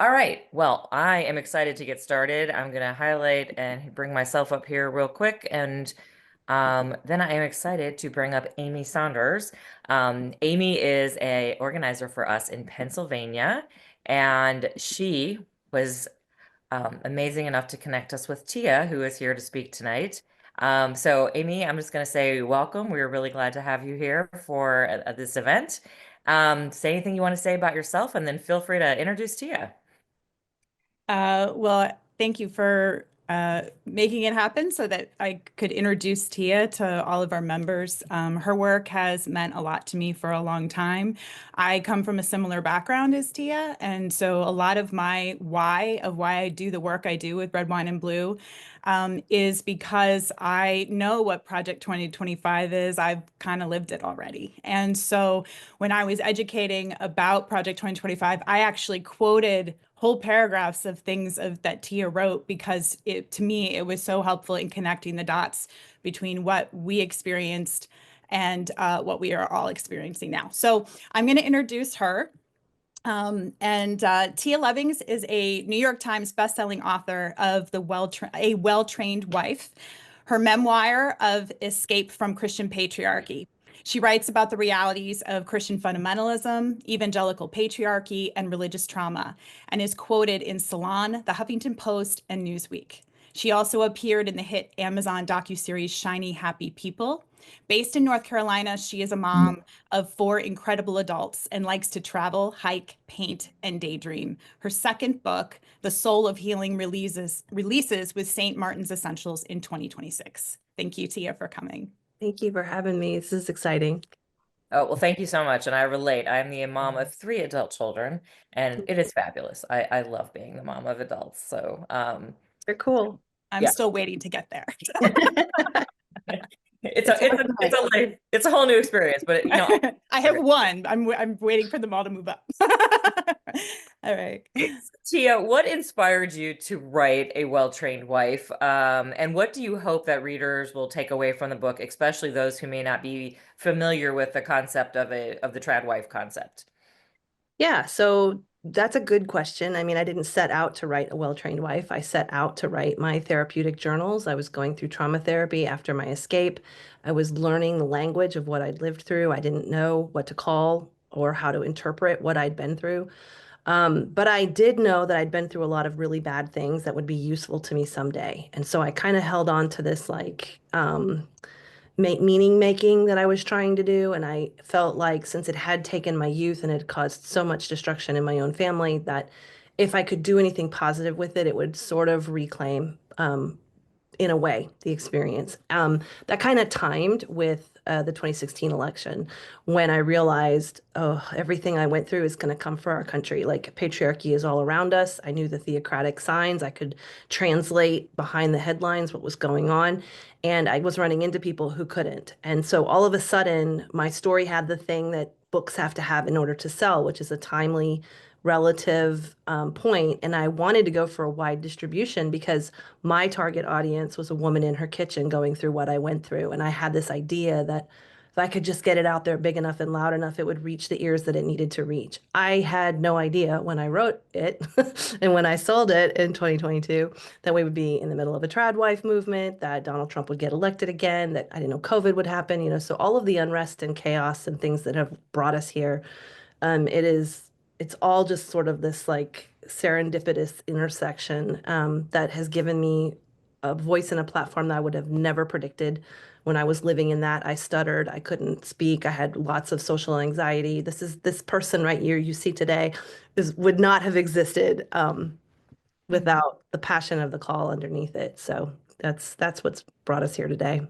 All right. Well, I am excited to get started. I'm going to highlight and bring myself up here real quick. And then I am excited to bring up Amy Saunders. Amy is a organizer for us in Pennsylvania, and she was amazing enough to connect us with Tia, who is here to speak tonight. So, Amy, I'm just going to say welcome. We're really glad to have you here for this event. Say anything you want to say about yourself, and then feel free to introduce Tia. Well, thank you for making it happen so that I could introduce Tia to all of our members. Her work has meant a lot to me for a long time. I come from a similar background as Tia, and so a lot of my why I do the work I do with Red Wine and Blue is because I know what Project 2025 is. I've kind of lived it already. And so when I was educating about Project 2025, I actually quoted whole paragraphs of things that Tia wrote because to me it was so helpful in connecting the dots between what we experienced and what we are all experiencing now. So I'm going to introduce her. Tia Levings is a New York Times bestselling author of A Well-Trained Wife, her memoir of Escape from Christian Patriarchy. She writes about the realities of Christian fundamentalism, evangelical patriarchy, and religious trauma, and is quoted in Salon, The Huffington Post, and Newsweek. She also appeared in the hit Amazon docuseries Shiny Happy People. Based in North Carolina, she is a mom of four incredible adults and likes to travel, hike, paint, and daydream. Her second book, The Soul of Healing, releases with St. Martin's Essentials in 2026. Thank you, Tia, for coming. Thank you for having me. This is exciting. Oh, well, thank you so much. And I relate. I'm the mom of three adult children, and it is fabulous. I love being the mom of adults. So, They're cool. I'm yeah. still waiting to get there. It's It's a it's worth a the it's wait. a it's a whole new experience, but I have one. I'm waiting for them all to move up. All right. Tia, what inspired you to write A Well-Trained Wife? And what do you hope that readers will take away from the book, especially those who may not be familiar with the concept of the tradwife concept? Yeah, so that's a good question. I mean, I didn't set out to write A Well-Trained Wife. I set out to write my therapeutic journals. I was going through trauma therapy after my escape. I was learning the language of what I'd lived through. I didn't know what to call or how to interpret what I'd been through. But I did know that I'd been through a lot of really bad things that would be useful to me someday. And so I kind of held on to this meaning making that I was trying to do. And I felt like since it had taken my youth and it caused so much destruction in my own family, that if I could do anything positive with it, it would sort of reclaim in a way, the experience. That kind of timed with the 2016 election when I realized, oh, everything I went through is going to come for our country. Like patriarchy is all around us. I knew the theocratic signs. I could translate behind the headlines what was going on. And I was running into people who couldn't. And so all of a sudden, my story had the thing that books have to have in order to sell, which is a timely relative point. And I wanted to go for a wide distribution because my target audience was a woman in her kitchen going through what I went through. And I had this idea that if I could just get it out there big enough and loud enough, it would reach the ears that it needed to reach. I had no idea when I wrote it and when I sold it in 2022 that we would be in the middle of a trad wife movement, that Donald Trump would get elected again, that I didn't know COVID would happen, so all of the unrest and chaos and things that have brought us here. It's all just sort of this like serendipitous intersection that has given me a voice and a platform that I would have never predicted when I was living in that. I stuttered, I couldn't speak, I had lots of social anxiety. This person right here you see today would not have existed without the passion of the call underneath it. So that's what's brought us here today.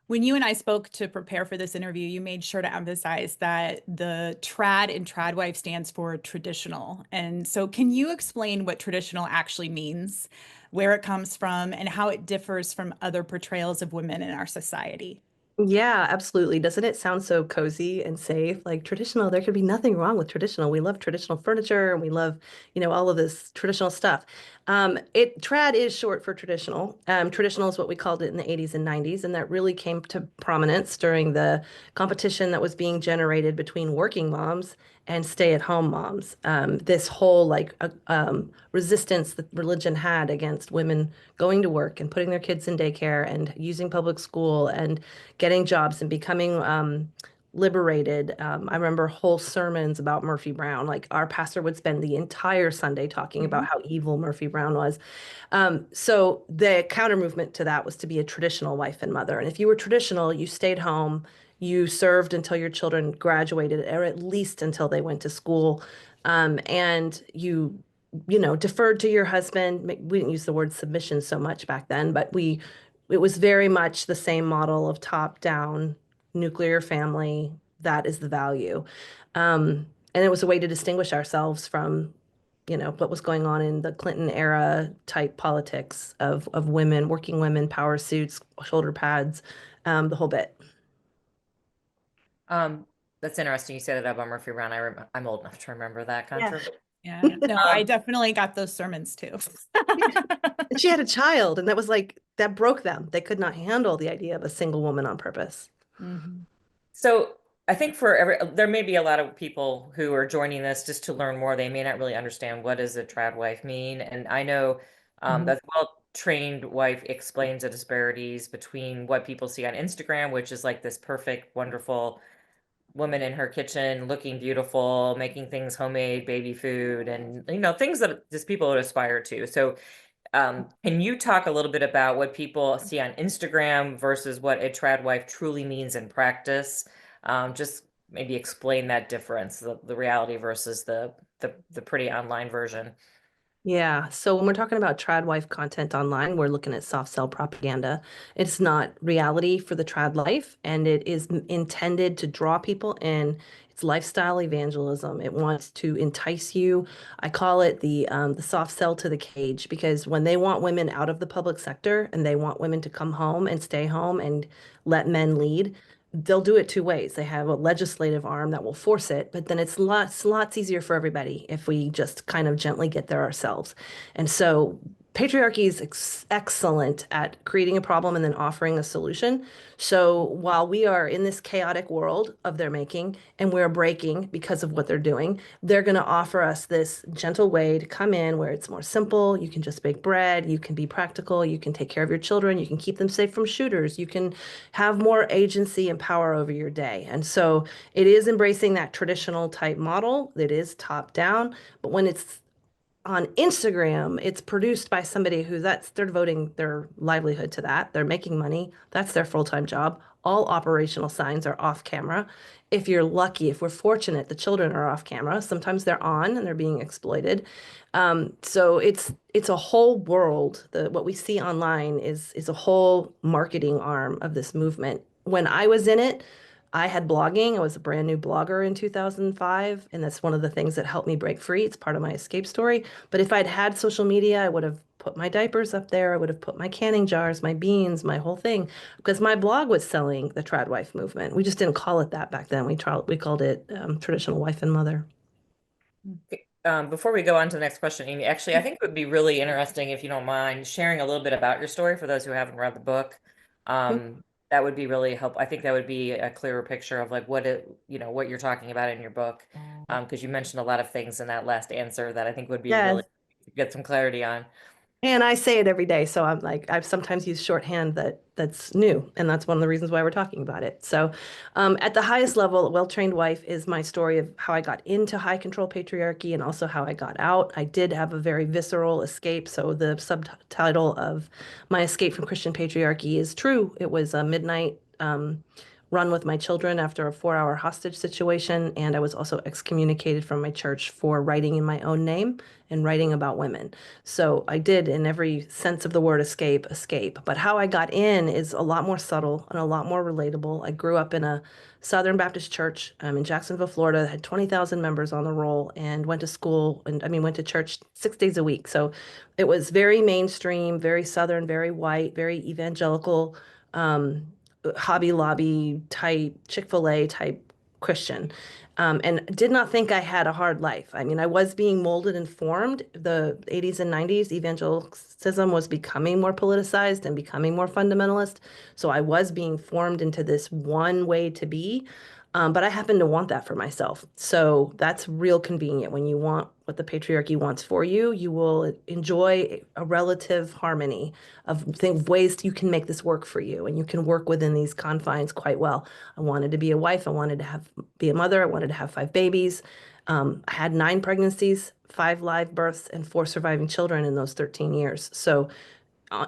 When you and I spoke to prepare for this interview, you made sure to emphasize that the trad in tradwife stands for traditional. And so, can you explain what traditional actually means, where it comes from, and how it differs from other portrayals of women in our society? Yeah, absolutely. Doesn't it sound so cozy and safe? Like traditional, there could be nothing wrong with traditional. We love traditional furniture and we love, all of this traditional stuff. Trad is short for traditional. Traditional is what we called it in the 80s and 90s, and that really came to prominence during the competition that was being generated between working moms and stay-at-home moms. This whole resistance that religion had against women going to work and putting their kids in daycare and using public school and getting jobs and becoming liberated. I remember whole sermons about Murphy Brown. Like our pastor would spend the entire Sunday talking about Mhm. how evil Murphy Brown was. So the counter movement to that was to be a traditional wife and mother. And if you were traditional, you stayed home, you served until your children graduated, or at least until they went to school. And you deferred to your husband. We didn't use the word submission so much back then, but it was very much the same model of top-down nuclear family. That is the value. And it was a way to distinguish ourselves from what was going on in the Clinton era type politics of women, working women, power suits, shoulder pads, the whole bit. Um, that's interesting. You said that about Murphy Brown. I'm old enough to remember that Yeah. controversy. Yeah. No, I Um, definitely got those sermons too. And she had a child, and that was like that broke them. They could not handle the idea of a single woman on purpose. Mhm. so I think there may be a lot of people who are joining this just to learn more. They may not really understand what does a trad wife mean. And I know Mhm. that the well-trained wife explains the disparities between what people see on Instagram, which is like this perfect, wonderful woman in her kitchen, looking beautiful, making things homemade, baby food, and things that just people would aspire to. So can you talk a little bit about what people see on Instagram versus what a trad wife truly means in practice? Just maybe explain that difference, the reality versus the pretty online version. Yeah. So when we're talking about trad wife content online, we're looking at soft sell propaganda. It's not reality for the trad life, and it is intended to draw people in. It's lifestyle evangelism. It wants to entice you. I call it the soft sell to the cage, because when they want women out of the public sector and they want women to come home and stay home and let men lead, they'll do it two ways. They have a legislative arm that will force it, but then it's lots easier for everybody if we just kind of gently get there ourselves. And so patriarchy is excellent at creating a problem and then offering a solution. So while we are in this chaotic world of their making and we're breaking because of what they're doing, they're going to offer us this gentle way to come in where it's more simple. You can just bake bread, you can be practical, you can take care of your children, you can keep them safe from shooters, you can have more agency and power over your day. And so it is embracing that traditional type model that is top down, but when it's on Instagram, it's produced by somebody they're devoting their livelihood to that. They're making money. That's their full-time job. All operational signs are off camera. If you're lucky, if we're fortunate, the children are off camera. Sometimes they're on and they're being exploited. So it's a whole world. What we see online is a whole marketing arm of this movement. When I was in it, I had blogging. I was a brand new blogger in 2005, and that's one of the things that helped me break free. It's part of my escape story. But if I'd had social media, I would have put my diapers up there. I would have put my canning jars, my beans, my whole thing, because my blog was selling the trad wife movement. We just didn't call it that back then. We called it traditional wife and mother. Before we go on to the next question, Amy, actually, I think it would be really interesting if you don't mind sharing a little bit about your story for those who haven't read the book. That would be really helpful. I think that would be a clearer picture of like what you're talking about in your book. Because you mentioned a lot of things in that last answer that I think would be really Yes. get some clarity on. And I say it every day, so I've sometimes used shorthand that's new, and that's one of the reasons why we're talking about it. So, at the highest level, well-trained wife is my story of how I got into high control patriarchy and also how I got out. I did have a very visceral escape, so the subtitle of my escape from Christian patriarchy is true. It was a midnight run with my children after a 4-hour hostage situation, and I was also excommunicated from my church for writing in my own name and writing about women. So I did, in every sense of the word, escape. But how I got in is a lot more subtle and a lot more relatable. I grew up in a Southern Baptist church in Jacksonville, Florida, that had 20,000 members on the roll, and went to school and went to church 6 days a week. So it was very mainstream, very Southern, very white, very evangelical, um, Hobby Lobby type, Chick-fil-A type Christian. And did not think I had a hard life. I mean, I was being molded and formed. The 80s and 90s, evangelicism was becoming more politicized and becoming more fundamentalist. So I was being formed into this one way to be. But I happen to want that for myself. So that's real convenient. When you want what the patriarchy wants for you, you will enjoy a relative harmony of ways you can make this work for you, and you can work within these confines quite well. I wanted to be a wife. I wanted to be a mother. I wanted to have 5 babies. I had 9 pregnancies, 5 live births, and 4 surviving children in those 13 years. So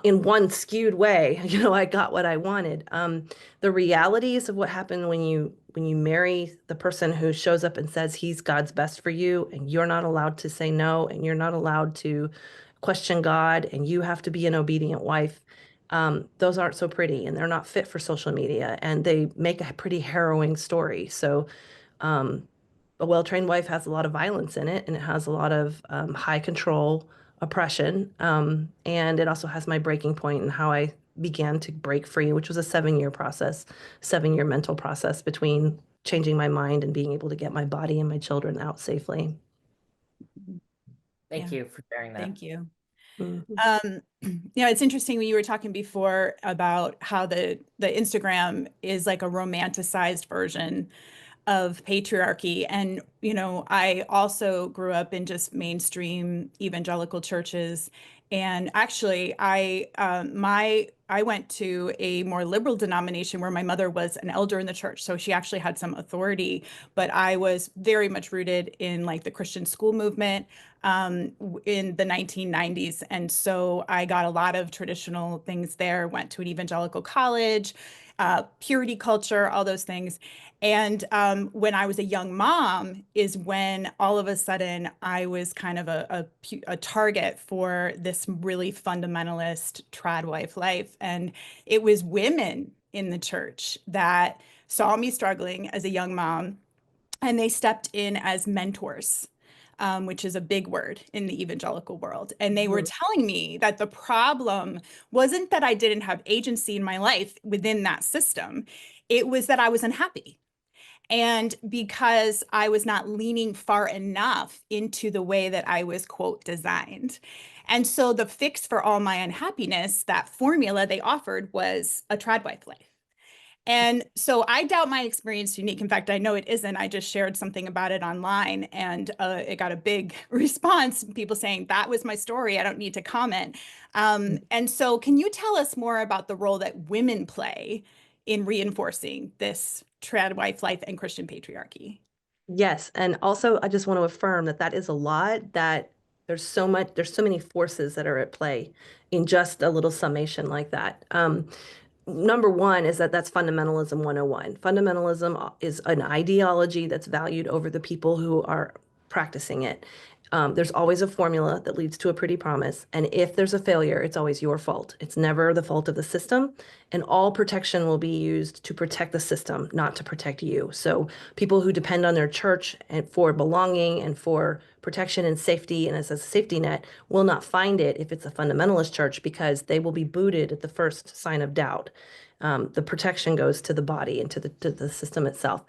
in one skewed way, I got what I wanted. The realities of what happened when you marry the person who shows up and says he's God's best for you, and you're not allowed to say no, and you're not allowed to question God, and you have to be an obedient wife. Those aren't so pretty, and they're not fit for social media, and they make a pretty harrowing story. So, um, a well-trained wife has a lot of violence in it, and it has a lot of high control, oppression, and it also has my breaking point and how I began to break free, which was a 7-year process, 7-year mental process between changing my mind and being able to get my body and my children out safely. Thank Yeah, you for sharing that. thank you. Mhm. It's interesting when you were talking before about how the Instagram is like a romanticized version of patriarchy. And, I also grew up in just mainstream evangelical churches. And actually, I went to a more liberal denomination where my mother was an elder in the church. So she actually had some authority, but I was very much rooted in like the Christian school movement in the 1990s. And so I got a lot of traditional things there, went to an evangelical college, purity culture, all those things. And when I was a young mom is when all of a sudden I was kind of a target for this really fundamentalist tradwife life. And it was women in the church that saw me struggling as a young mom, and they stepped in as mentors. Which is a big word in the evangelical world. And they were Mhm. telling me that the problem wasn't that I didn't have agency in my life within that system. It was that I was unhappy. And because I was not leaning far enough into the way that I was, quote, designed. And so the fix for all my unhappiness, that formula they offered was a tradwife life. And so I doubt my experience is unique. In fact, I know it isn't. I just shared something about it online, and it got a big response, people saying that was my story. I don't need to comment. And so can you tell us more about the role that women play in reinforcing this trad wife life and Christian patriarchy? Yes, and also I just want to affirm that that is a lot, that there's so many forces that are at play in just a little summation like that. Number one is that that's fundamentalism 101. Fundamentalism is an ideology that's valued over the people who are practicing it. There's always a formula that leads to a pretty promise. And if there's a failure, it's always your fault. It's never the fault of the system. And all protection will be used to protect the system, not to protect you. So people who depend on their church and for belonging and for protection and safety and as a safety net will not find it if it's a fundamentalist church, because they will be booted at the first sign of doubt. The protection goes to the body and to the system itself.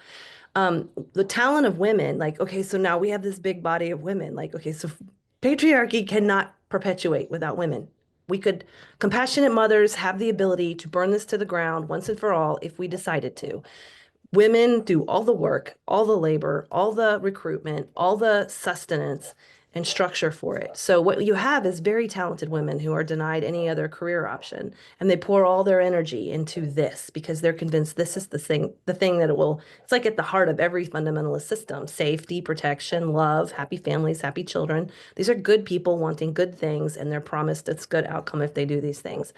The talent of women, like, okay, so now we have this big body of women. Like, okay, so patriarchy cannot perpetuate without women. Compassionate mothers have the ability to burn this to the ground once and for all if we decided to. Women do all the work, all the labor, all the recruitment, all the sustenance and structure for it. So what you have is very talented women who are denied any other career option, and they pour all their energy into this because they're convinced this is the thing that it's like at the heart of every fundamentalist system: safety, protection, love, happy families, happy children. These are good people wanting good things, and they're promised it's good outcome if they do these things.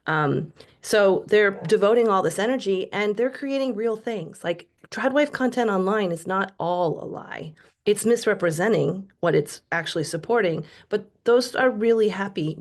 Um, so they're devoting all this energy and they're creating real things. Like tradwife content online is not all a lie. It's misrepresenting what it's actually supporting, but those are really happy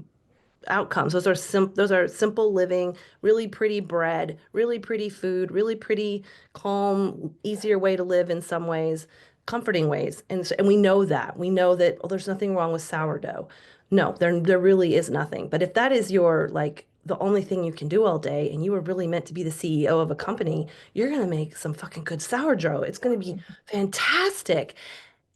outcomes. Those are simple living, really pretty bread, really pretty food, really pretty calm, easier way to live in some ways, comforting ways. And we know that. We know that, oh, there's nothing wrong with sourdough. No, there really is nothing. But if that is your like the only thing you can do all day and you were really meant to be the CEO of a company, you're going to make some fucking good sourdough. It's going to be fantastic.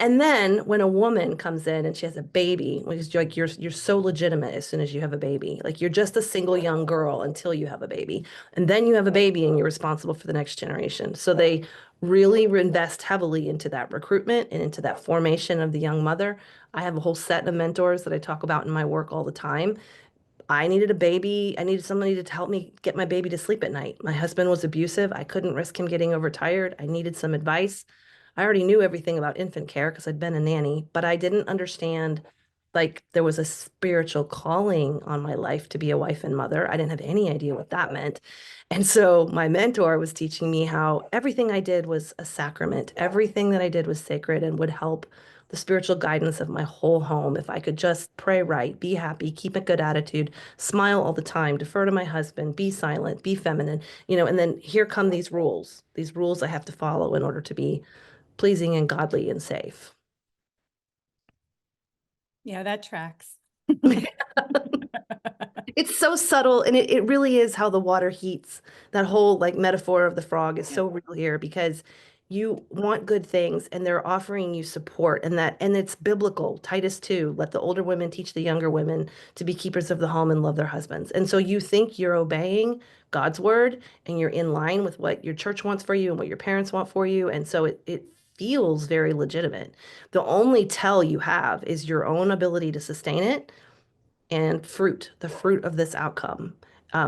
And then when a woman comes in and she has a baby, which is like you're so legitimate as soon as you have a baby. Like you're just a single young girl until you have a baby. And then you have a baby and you're responsible for the next generation. So they really invest heavily into that recruitment and into that formation of the young mother. I have a whole set of mentors that I talk about in my work all the time. I needed a baby. I needed somebody to help me get my baby to sleep at night. My husband was abusive. I couldn't risk him getting overtired. I needed some advice. I already knew everything about infant care because I'd been a nanny, but I didn't understand like there was a spiritual calling on my life to be a wife and mother. I didn't have any idea what that meant. And so my mentor was teaching me how everything I did was a sacrament. Everything that I did was sacred and would help the spiritual guidance of my whole home. If I could just pray right, be happy, keep a good attitude, smile all the time, defer to my husband, be silent, be feminine, and then here come these rules I have to follow in order to be pleasing and godly and safe. Yeah, that tracks. It's so subtle, and it really is how the water heats. That whole like metaphor of the frog is so real here because you want good things and they're offering you support, and it's biblical. Titus 2, let the older women teach the younger women to be keepers of the home and love their husbands. And so you think you're obeying God's word and you're in line with what your church wants for you and what your parents want for you. And so it feels very legitimate. The only tell you have is your own ability to sustain it and the fruit of this outcome.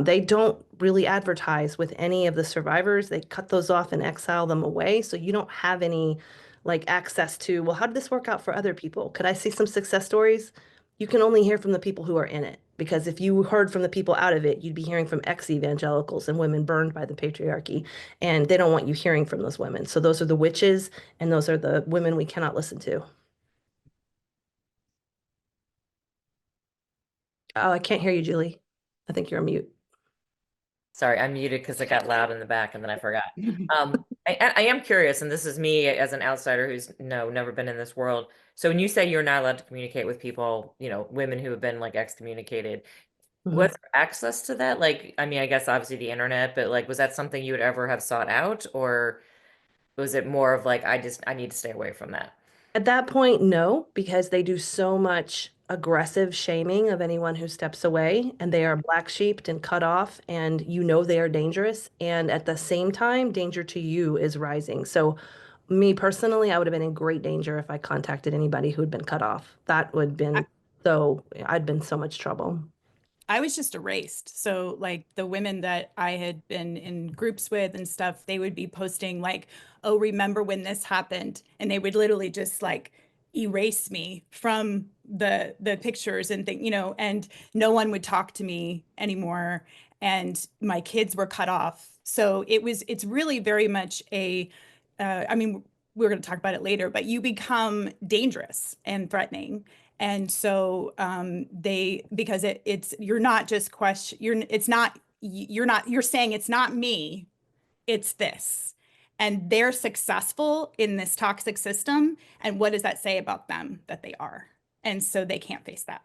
They don't really advertise with any of the survivors. They cut those off and exile them away. So you don't have any like access to, well, how did this work out for other people? Could I see some success stories? You can only hear from the people who are in it. Because if you heard from the people out of it, you'd be hearing from ex-evangelicals and women burned by the patriarchy. And they don't want you hearing from those women. So those are the witches, and those are the women we cannot listen to. Oh, I can't hear you, Julie. I think you're on mute. Sorry, I'm muted because it got loud in the back and then I forgot. I am curious, and this is me as an outsider who's never been in this world. So when you say you're not allowed to communicate with people, women who have been like excommunicated, was Mhm. there access to that? Like, I mean, I guess obviously the internet, but like, was that something you would ever have sought out, or was it more of like, I need to stay away from that? At that point, no, because they do so much aggressive shaming of anyone who steps away, and they are black sheeped and cut off, and they are dangerous. And at the same time, danger to you is rising. So, me personally, I would have been in great danger if I contacted anybody who had been cut off. That would have been I'd been so much trouble. I was just erased. So like the women that I had been in groups with and stuff, they would be posting like, "Oh, remember when this happened?" And they would literally just like erase me from the pictures and and no one would talk to me anymore. And my kids were cut off. So it's really very much I mean, we're going to talk about it later, but you become dangerous and threatening. And so because it's you're not just you're saying it's not me, it's this. And they're successful in this toxic system. And what does that say about them that they are? And so they can't face that.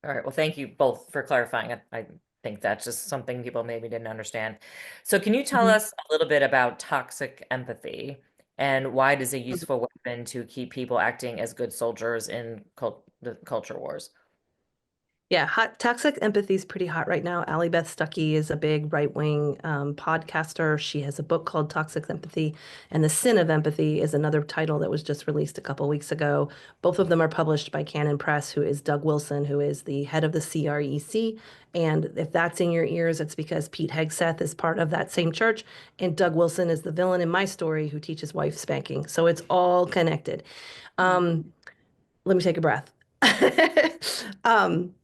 All right. Well, thank you both for clarifying. I think that's just something people maybe didn't understand. So can you tell Mhm. us a little bit about toxic empathy and why it is a useful weapon to keep people acting as good soldiers in the culture wars? Yeah, toxic empathy is pretty hot right now. Allie Beth Stuckey is a big right-wing podcaster. She has a book called Toxic Empathy, and The Sin of Empathy is another title that was just released a couple weeks ago. Both of them are published by Canon Press, who is Doug Wilson, who is the head of the CREC. And if that's in your ears, it's because Pete Hegseth is part of that same church, and Doug Wilson is the villain in my story who teaches wife spanking. So it's all connected. Let me take a breath. um,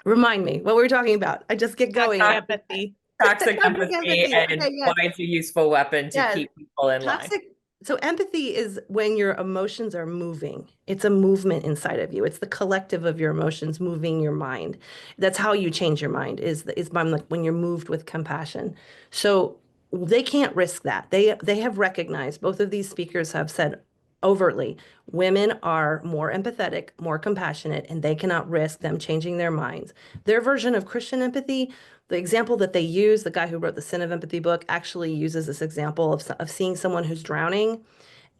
Remind me what we were talking about. I just get going. Toxic empathy. Toxic Toxic empathy empathy. and Okay, why yes. it's a useful weapon to Yes. keep people in line. Toxic. So empathy is when your emotions are moving. It's a movement inside of you. It's the collective of your emotions moving your mind. That's how you change your mind is by like when you're moved with compassion. So they can't risk that. They have recognized, both of these speakers have said overtly, women are more empathetic, more compassionate, and they cannot risk them changing their minds. Their version of Christian empathy, the example that they use, the guy who wrote the Sin of Empathy book, actually uses this example of seeing someone who's drowning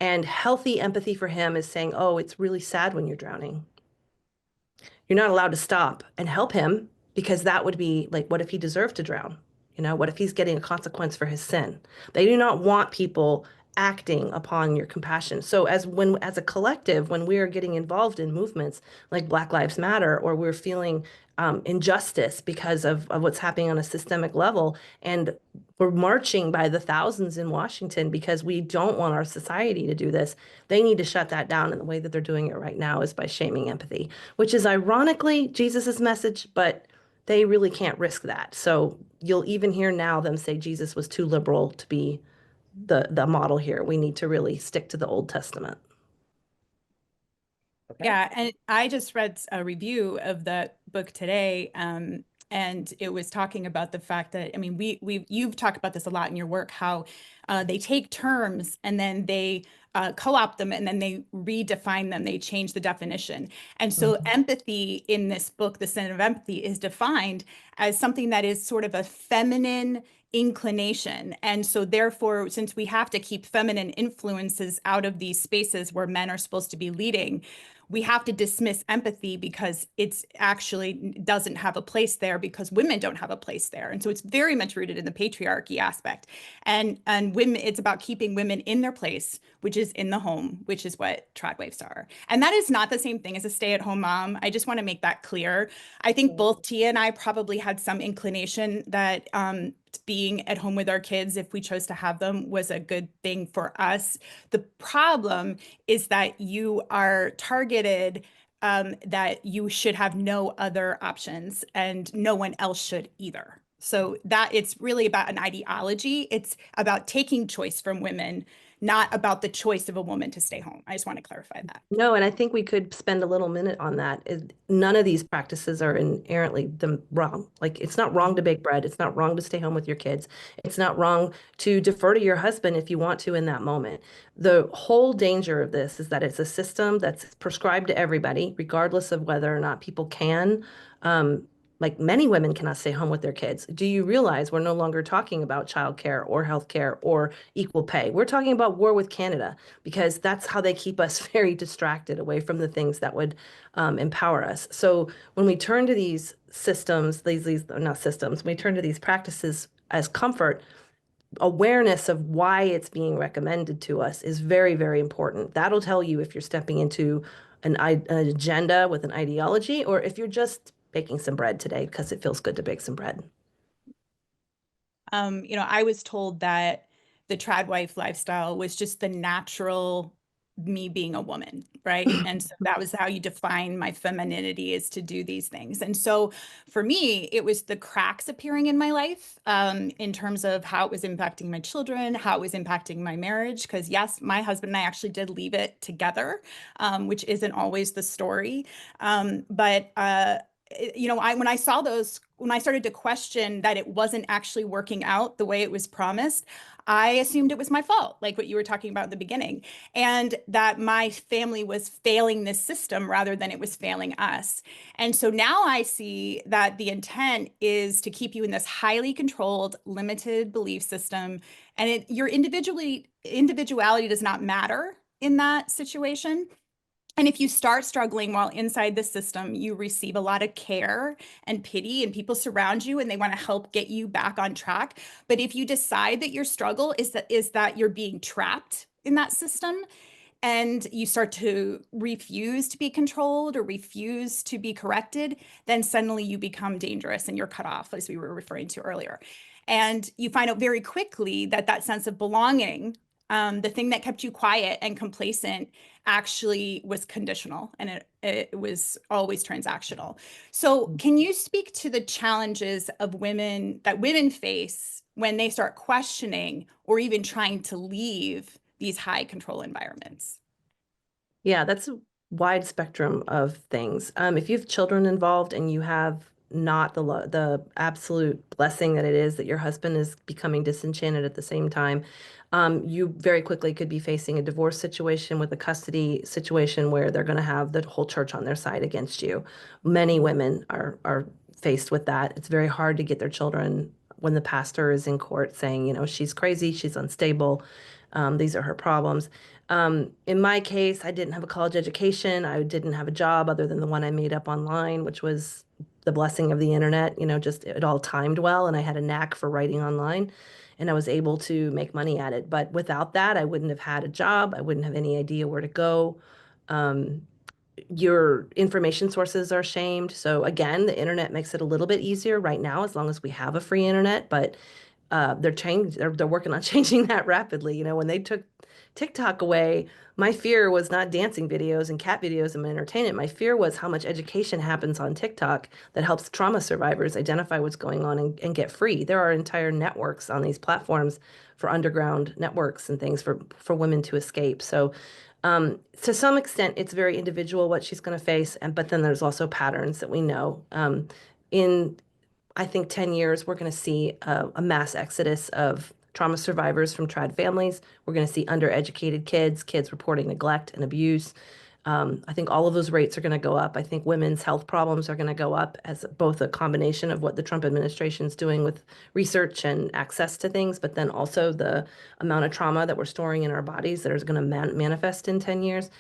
And healthy empathy for him is saying, oh, it's really sad when you're drowning. You're not allowed to stop and help him because that would be like, what if he deserved to drown? You know, what if he's getting a consequence for his sin? They do not want people acting upon your compassion. So as a collective, when we are getting involved in movements like Black Lives Matter, or we're feeling injustice because of what's happening on a systemic level, and we're marching by the thousands in Washington because we don't want our society to do this, they need to shut that down. And the way that they're doing it right now is by shaming empathy, which is ironically Jesus's message, but they really can't risk that. So you'll even hear now them say Jesus was too liberal to be the model here. We need to really stick to the Old Testament. Okay. Yeah, and I just read a review of that book today, and it was talking about the fact that, I mean, you've talked about this a lot in your work, how they take terms and then they co-opt them and then they redefine them, they change the definition. And so Mhm. empathy in this book, The Sin of Empathy, is defined as something that is sort of a feminine inclination. And so therefore, since we have to keep feminine influences out of these spaces where men are supposed to be leading, we have to dismiss empathy because it's actually doesn't have a place there because women don't have a place there. And so it's very much rooted in the patriarchy aspect. And women, it's about keeping women in their place, which is in the home, which is what tradwives are. And that is not the same thing as a stay-at-home mom. I just want to make that clear. I think both Tia and I probably had some inclination that being at home with our kids, if we chose to have them, was a good thing for us. The problem is that you are targeted, that you should have no other options and no one else should either. So that it's really about an ideology. It's about taking choice from women, not about the choice of a woman to stay home. I just want to clarify that. No, and I think we could spend a little minute on that. None of these practices are inherently wrong. Like, it's not wrong to bake bread. It's not wrong to stay home with your kids. It's not wrong to defer to your husband if you want to in that moment. The whole danger of this is that it's a system that's prescribed to everybody, regardless of whether or not people can. Like, many women cannot stay home with their kids. Do you realize we're no longer talking about childcare or healthcare or equal pay? We're talking about war with Canada, because that's how they keep us very distracted away from the things that would empower us. So when we turn to these systems, these not systems, we turn to these practices as comfort, awareness of why it's being recommended to us is very, very important. That'll tell you if you're stepping into an agenda with an ideology, or if you're just baking some bread today because it feels good to bake some bread. I was told that the tradwife lifestyle was just the natural me being a woman, right? And so that was how you define my femininity, is to do these things. And so for me, it was the cracks appearing in my life, in terms of how it was impacting my children, how it was impacting my marriage. Because yes, my husband and I actually did leave it together, which isn't always the story. When I saw those, when I started to question that it wasn't actually working out the way it was promised, I assumed it was my fault, like what you were talking about at the beginning, and that my family was failing this system rather than it was failing us. And so now I see that the intent is to keep you in this highly controlled, limited belief system, and your individuality does not matter in that situation. And if you start struggling while inside the system, you receive a lot of care and pity, and people surround you and they want to help get you back on track. But if you decide that your struggle is that you're being trapped in that system, and you start to refuse to be controlled or refuse to be corrected, then suddenly you become dangerous and you're cut off, as we were referring to earlier. And you find out very quickly that that sense of belonging, the thing that kept you quiet and complacent, actually was conditional, and it was always transactional. So can you speak to the challenges of women face when they start questioning or even trying to leave these high control environments? Yeah, that's a wide spectrum of things. If you have children involved and you have not the absolute blessing that it is that your husband is becoming disenchanted at the same time, you very quickly could be facing a divorce situation with a custody situation where they're going to have the whole church on their side against you. Many women are faced with that. It's very hard to get their children when the pastor is in court saying, she's crazy, she's unstable. These are her problems. In my case, I didn't have a college education. I didn't have a job other than the one I made up online, which was the blessing of the internet. Just it all timed well, and I had a knack for writing online, and I was able to make money at it. But without that, I wouldn't have had a job. I wouldn't have any idea where to go. Um, your information sources are shamed. So again, the internet makes it a little bit easier right now, as long as we have a free internet. But they're working on changing that rapidly. When they took TikTok away, my fear was not dancing videos and cat videos and entertainment. My fear was how much education happens on TikTok that helps trauma survivors identify what's going on and get free. There are entire networks on these platforms for underground networks and things for women to escape. So to some extent, it's very individual what she's going to face, but then there's also patterns that we know. In I think 10 years, we're going to see a mass exodus of trauma survivors from trad families. We're going to see undereducated kids reporting neglect and abuse. I think all of those rates are going to go up. I think women's health problems are going to go up as both a combination of what the Trump administration is doing with research and access to things, but then also the amount of trauma that we're storing in our bodies that is going to manifest in 10 years.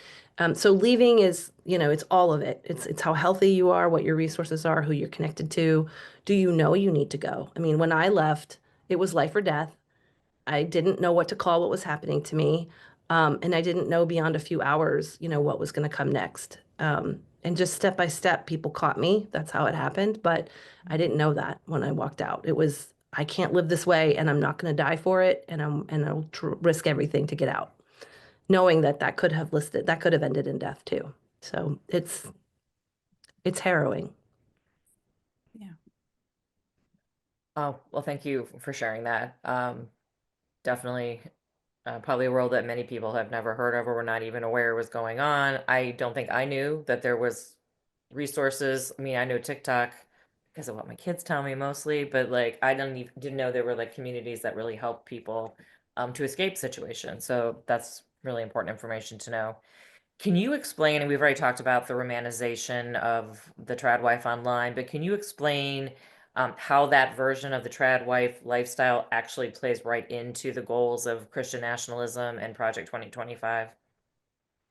So leaving is, it's all of it. It's how healthy you are, what your resources are, who you're connected to. Do you know you need to go? I mean, when I left, it was life or death. I didn't know what to call what was happening to me. And I didn't know beyond a few hours, what was going to come next. And just step by step, people caught me. That's how it happened. But I didn't know that when I walked out. It was, I can't live this way and I'm not going to die for it. And I'll risk everything to get out, knowing that that could have ended in death too. So it's harrowing. Yeah. Oh, well, thank you for sharing that. Definitely, probably a world that many people have never heard of or were not even aware was going on. I don't think I knew that there was resources. I mean, I know TikTok because of what my kids tell me mostly, but like I didn't know there were like communities that really help people to escape situations. So that's really important information to know. Can you explain, and we've already talked about the romanization of the trad wife online, but can you explain how that version of the trad wife lifestyle actually plays right into the goals of Christian nationalism and Project 2025?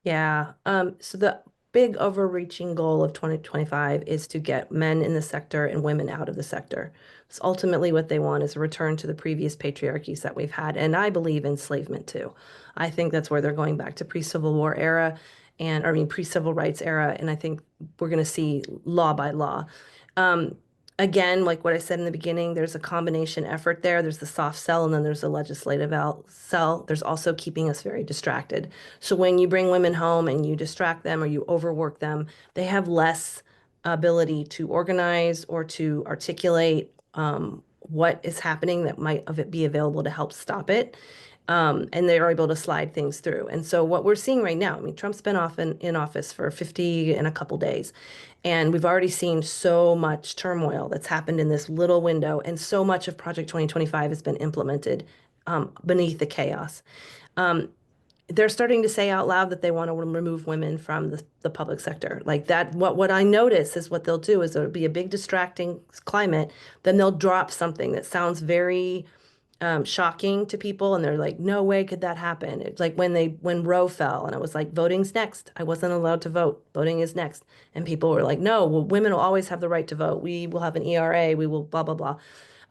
Yeah. So the big overreaching goal of 2025 is to get men in the sector and women out of the sector. So ultimately what they want is a return to the previous patriarchies that we've had. And I believe enslavement too. I think that's where they're going back to pre-Civil War era pre-civil rights era. And I think we're going to see law by law. Um, Again, like what I said in the beginning, there's a combination effort there. There's the soft sell and then there's the legislative sell. There's also keeping us very distracted. So when you bring women home and you distract them or you overwork them, they have less ability to organize or to articulate what is happening that might be available to help stop it. And they're able to slide things through. And so what we're seeing right now, I mean, Trump's been off in office for 50 and a couple days. And we've already seen so much turmoil that's happened in this little window, and so much of Project 2025 has been implemented beneath the chaos. Um, they're starting to say out loud that they want to remove women from the public sector. Like that, what I notice is what they'll do is there'll be a big distracting climate, then they'll drop something that sounds very shocking to people, and they're like, no way could that happen. It's like when Roe fell and it was like, voting's next. I wasn't allowed to vote. Voting is next. And people were like, no, well, women will always have the right to vote. We will have an ERA. We will blah, blah, blah.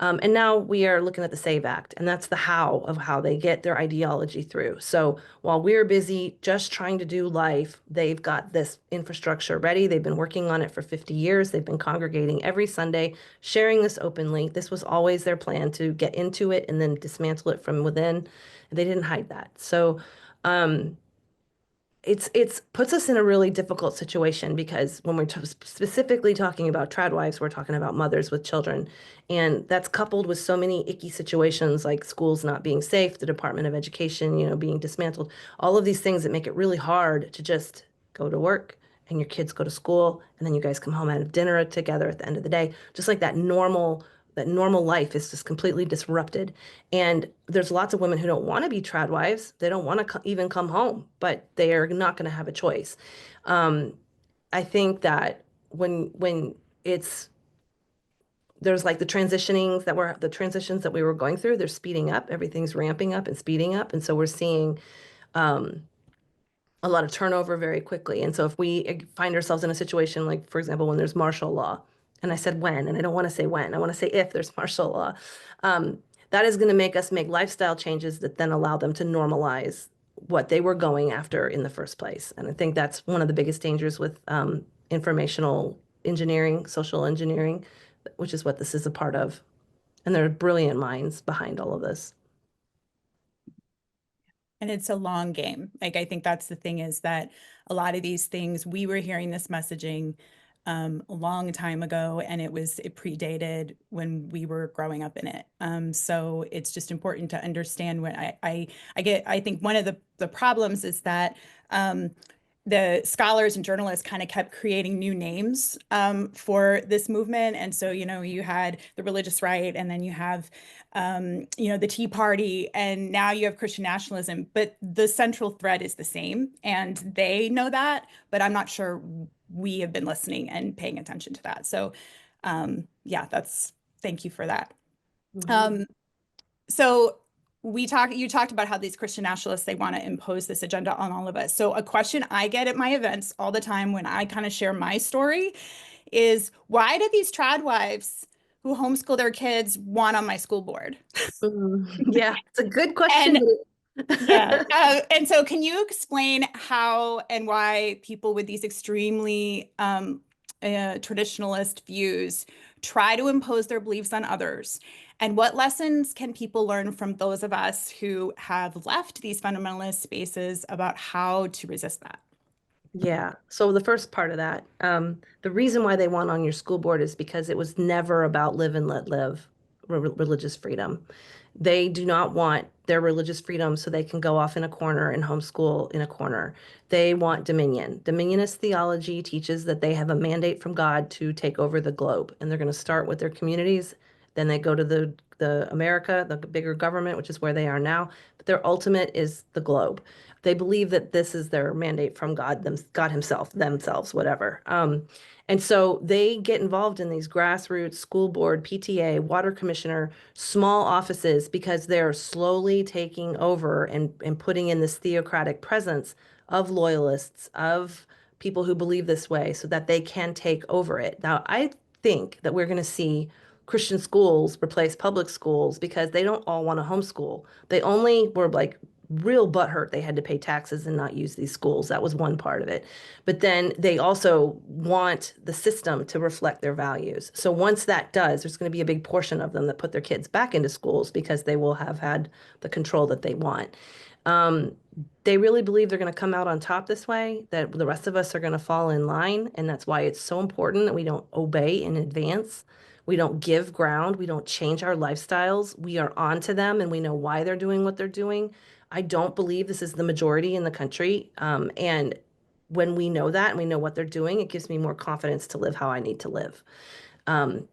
And now we are looking at the SAVE Act, and that's the how of how they get their ideology through. So while we're busy just trying to do life, they've got this infrastructure ready. They've been working on it for 50 years. They've been congregating every Sunday, sharing this openly. This was always their plan, to get into it and then dismantle it from within. They didn't hide that. So um, it's puts us in a really difficult situation, because when we're specifically talking about trad wives, we're talking about mothers with children, and that's coupled with so many icky situations like schools not being safe, the Department of Education, being dismantled, all of these things that make it really hard to just go to work and your kids go to school and then you guys come home and have dinner together at the end of the day, just like that normal life is just completely disrupted. And there's lots of women who don't want to be trad wives. They don't want to even come home, but they are not going to have a choice. Um, I think that when it's there's like the transitions that we were going through, they're speeding up. Everything's ramping up and speeding up. And so we're seeing um, a lot of turnover very quickly. And so if we find ourselves in a situation like, for example, when there's martial law, and I said when, and I don't want to say when, I want to say if there's martial law, um, that is going to make us make lifestyle changes that then allow them to normalize what they were going after in the first place. And I think that's one of the biggest dangers with informational engineering, social engineering, which is what this is a part of. And there are brilliant minds behind all of this. And it's a long game. Like, I think that's the thing, is that a lot of these things, we were hearing this messaging a long time ago, and it predated when we were growing up in it. So it's just important to understand when I think one of the problems is that the scholars and journalists kind of kept creating new names for this movement. And so, you had the religious right, and then you have, the Tea Party, and now you have Christian nationalism, but the central thread is the same. And they know that, but I'm not sure we have been listening and paying attention to that. So, yeah, thank you for that. Mhm. Um, so you talked about how these Christian nationalists, they want to impose this agenda on all of us. So a question I get at my events all the time when I kind of share my story is, why do these tradwives who homeschool their kids want on my school board? Yeah, it's a good question, And but yeah, and so can you explain how and why people with these extremely traditionalist views try to impose their beliefs on others? And what lessons can people learn from those of us who have left these fundamentalist spaces about how to resist that? Yeah. So the first part of that, the reason why they want on your school board is because it was never about live and let live, religious freedom. They do not want their religious freedom so they can go off in a corner and homeschool in a corner. They want dominion. Dominionist theology teaches that they have a mandate from God to take over the globe, and they're going to start with their communities. Then they go to the America, the bigger government, which is where they are now. But their ultimate is the globe. They believe that this is their mandate from God, God Himself, themselves, whatever. And so they get involved in these grassroots school board, PTA, water commissioner, small offices because they're slowly taking over and putting in this theocratic presence of loyalists, of people who believe this way so that they can take over it. Now, I think that we're going to see Christian schools replace public schools because they don't all want to homeschool. They only were like real butthurt they had to pay taxes and not use these schools. That was one part of it. But then they also want the system to reflect their values. So once that does, there's going to be a big portion of them that put their kids back into schools because they will have had the control that they want. Um, they really believe they're going to come out on top this way, that the rest of us are going to fall in line. And that's why it's so important that we don't obey in advance. We don't give ground. We don't change our lifestyles. We are on to them and we know why they're doing what they're doing. I don't believe this is the majority in the country. And when we know that and we know what they're doing, it gives me more confidence to live how I need to live. Um,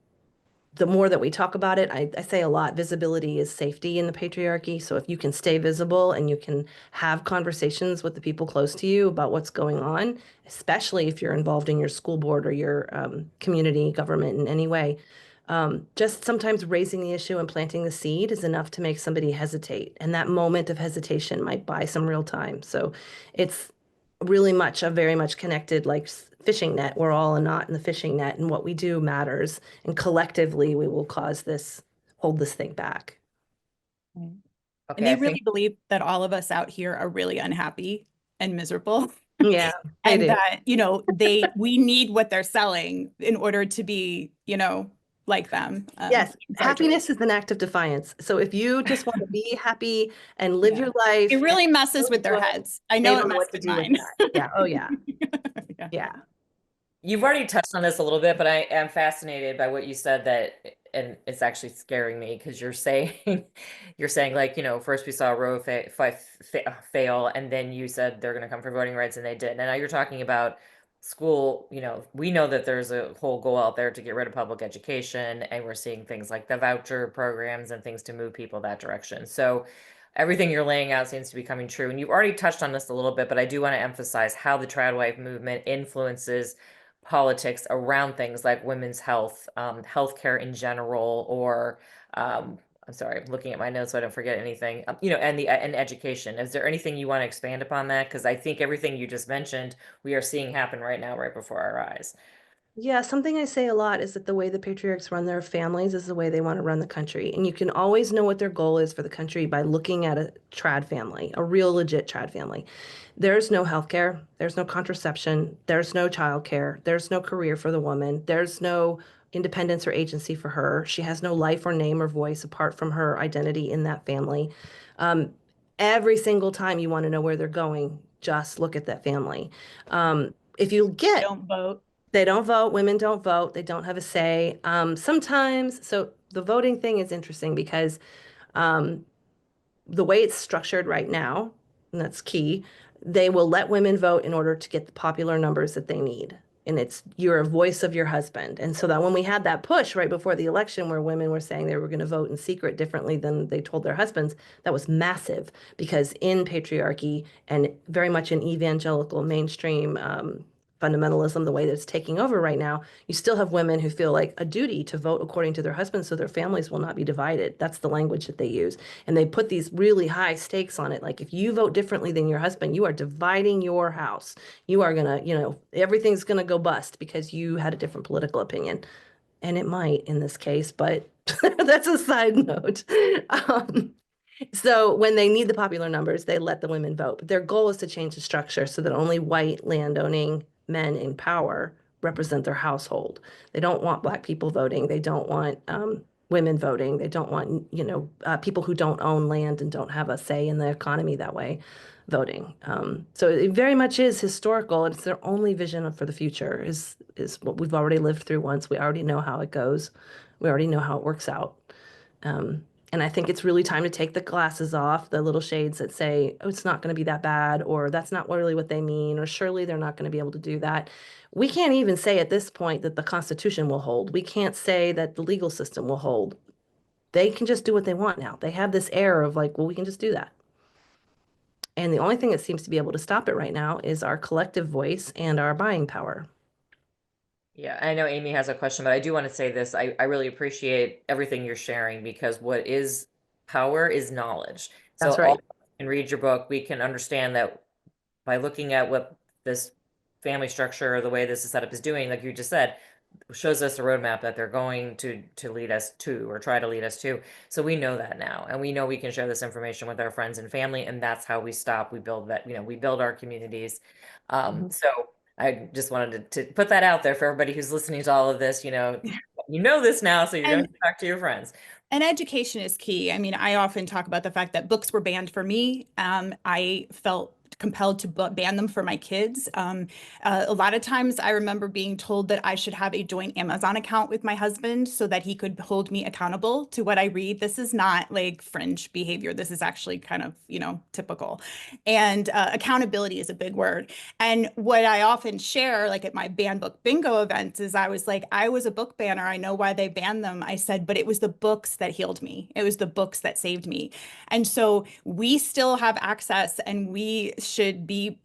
the more that we talk about it, I say a lot, visibility is safety in the patriarchy. So if you can stay visible and you can have conversations with the people close to you about what's going on, especially if you're involved in your school board or your community government in any way, just sometimes raising the issue and planting the seed is enough to make somebody hesitate. And that moment of hesitation might buy some real time. So it's really much a very much connected like fishing net. We're all a knot in the fishing net, and what we do matters. And collectively, we will hold this thing back. Right. And Okay, they I think really believe that all of us out here are really unhappy and miserable. Yeah, they And do. that, we need what they're selling in order to be, like them. Yes, Sorry, Julie. happiness is an act of defiance. So if you just want to be happy and live Yeah. your It life and really messes feel with their good, heads. I they know it don't know messed what to with do with mine. that. Yeah. Oh, yeah. Yeah. Yeah. you've already touched on this a little bit, but I am fascinated by what you said that, and it's actually scaring me because you're saying, you're saying like, first we saw Roe fail, and then you said they're going to come for voting rights, and they did. And now you're talking about school, we know that there's a whole goal out there to get rid of public education, and we're seeing things like the voucher programs and things to move people that direction. So everything you're laying out seems to be coming true. And you've already touched on this a little bit, but I do want to emphasize how the tradwife movement influences politics around things like women's health, healthcare in general, or I'm sorry, I'm looking at my notes so I don't forget anything. And education. Is there anything you want to expand upon that? Because I think everything you just mentioned, we are seeing happen right now, right before our eyes. Yeah, something I say a lot is that the way the patriarchs run their families is the way they want to run the country. And you can always know what their goal is for the country by looking at a trad family, a real legit trad family. There's no healthcare, there's no contraception, there's no childcare, there's no career for the woman, there's no independence or agency for her. She has no life or name or voice apart from her identity in that family. Um, every single time you want to know where they're going, just look at that family. If you get Don't vote. They don't vote. Women don't vote. They don't have a say. Sometimes, so the voting thing is interesting because um, the way it's structured right now, and that's key, they will let women vote in order to get the popular numbers that they need. And it's you're a voice of your husband. And so that when we had that push right before the election where women were saying they were going to vote in secret differently than they told their husbands, that was massive because in patriarchy and very much in evangelical mainstream fundamentalism, the way that it's taking over right now, you still have women who feel like a duty to vote according to their husbands so their families will not be divided. That's the language that they use. And they put these really high stakes on it. Like if you vote differently than your husband, you are dividing your house. You are gonna, everything's gonna go bust because you had a different political opinion. And it might in this case, but that's a side note. Um, so when they need the popular numbers, they let the women vote. But their goal is to change the structure so that only white landowning men in power represent their household. They don't want black people voting. They don't want women voting. They don't want, people who don't own land and don't have a say in the economy that way voting. So it very much is historical. It's their only vision for the future is what we've already lived through once. We already know how it goes. We already know how it works out. Um, and I think it's really time to take the glasses off, the little shades that say, oh, it's not going to be that bad, or that's not really what they mean, or surely they're not going to be able to do that. We can't even say at this point that the Constitution will hold. We can't say that the legal system will hold. They can just do what they want now. They have this air of like, well, we can just do that. And the only thing that seems to be able to stop it right now is our collective voice and our buying power. Yeah, I know Amy has a question, but I do want to say this. I really appreciate everything you're sharing because what is power is knowledge. So That's all right. can read your book, we can understand that by looking at what this family structure or the way this is set up is doing, like you just said, shows us the roadmap that they're going to lead us to or try to lead us to. So we know that now, and we know we can share this information with our friends and family, and that's how we stop. We build that, we build our communities. Mhm. So I just wanted to put that out there for everybody who's listening to all of this. You know this now, so you don't And have to talk to your friends. And education is key. I mean, I often talk about the fact that books were banned for me. I felt compelled to ban them for my kids. A lot of times I remember being told that I should have a joint Amazon account with my husband so that he could hold me accountable to what I read. This is not like fringe behavior. This is actually kind of, typical. And accountability is a big word. And what I often share, like at my ban book bingo events, is I was like, I was a book banner. I know why they banned them. I said, but it was the books that healed me. It was the books that saved me. And so we still have access and we should be